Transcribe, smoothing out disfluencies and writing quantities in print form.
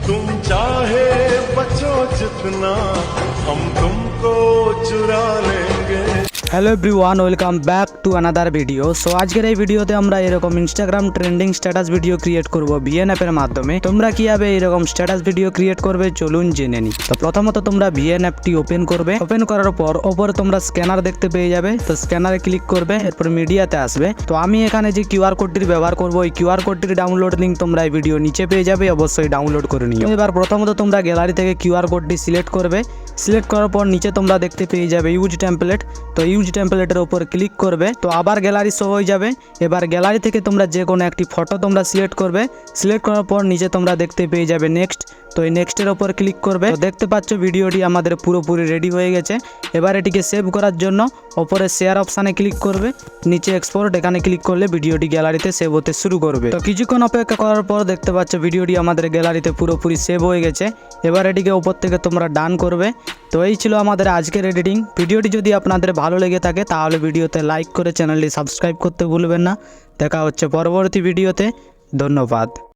तुम चाहे बचो जितना हम तुमको चुरा लेंगे। Hello everyone, welcome back to another video. So আজকের এই ভিডিওতে আমরা এরকম Instagram trending status video create করব ভিএন অ্যাপের মাধ্যমে। তোমরা কিভাবে এরকম স্ট্যাটাস ভিডিও ক্রিয়েট করবে চলুন জেনে নিই। তো প্রথমত তোমরা ভিএন অ্যাপটি ওপেন করবে। ওপেন করার পর ওপরে তোমরা স্ক্যানার দেখতে পেয়ে যাবে। তো স্ক্যানারে ক্লিক করবে, এরপর মিডিয়াতে আসবে। তো আমি এখানে যে কিউআর কোডটির ব্যবহার করব, ওই কিউআর কোডটির ডাউনলোড লিঙ্ক তোমরা এই ভিডিও নিচে পেয়ে যাবে, অবশ্যই ডাউনলোড করে নিও। এবার প্রথমত তোমরা গ্যালারি থেকে কিউআর কোডটি সিলেক্ট করবে। সিলেক্ট করার পর নিচে তোমরা দেখতে পেয়ে যাবে ইউজ টেমপ্লেট। তো ইউজ টেমপ্লেটের উপর ক্লিক করবে, তো আবার গ্যালারি শো হয়ে যাবে। এবার গ্যালারি থেকে তোমরা যে কোনো একটি ফটো তোমরা সিলেক্ট করবে। সিলেক্ট করার পর নিচে তোমরা দেখতে পেয়ে যাবে নেক্সট। তো এই নেক্সটের ওপর ক্লিক করবে। তো দেখতে পাচ্ছ ভিডিওটি আমাদের পুরোপুরি রেডি হয়ে গেছে। এবার এটিকে সেভ করার জন্য ওপরে শেয়ার অপশানে ক্লিক করবে, নিচে এক্সপোর্ট এখানে ক্লিক করলে ভিডিওটি গ্যালারিতে সেভ হতে শুরু করবে। তো কিছুক্ষণ অপেক্ষা করার পর দেখতে পাচ্ছ ভিডিওটি আমাদের গ্যালারিতে পুরোপুরি সেভ হয়ে গেছে। এবার এটিকে উপর থেকে তোমরা ডান করবে। তো এই ছিল আমাদের আজকের এডিটিং। ভিডিওটি যদি আপনাদের ভালো লেগে থাকে তাহলে ভিডিওতে লাইক করে চ্যানেলটি সাবস্ক্রাইব করতে ভুলবেন না। দেখা হচ্ছে পরবর্তী ভিডিওতে। ধন্যবাদ।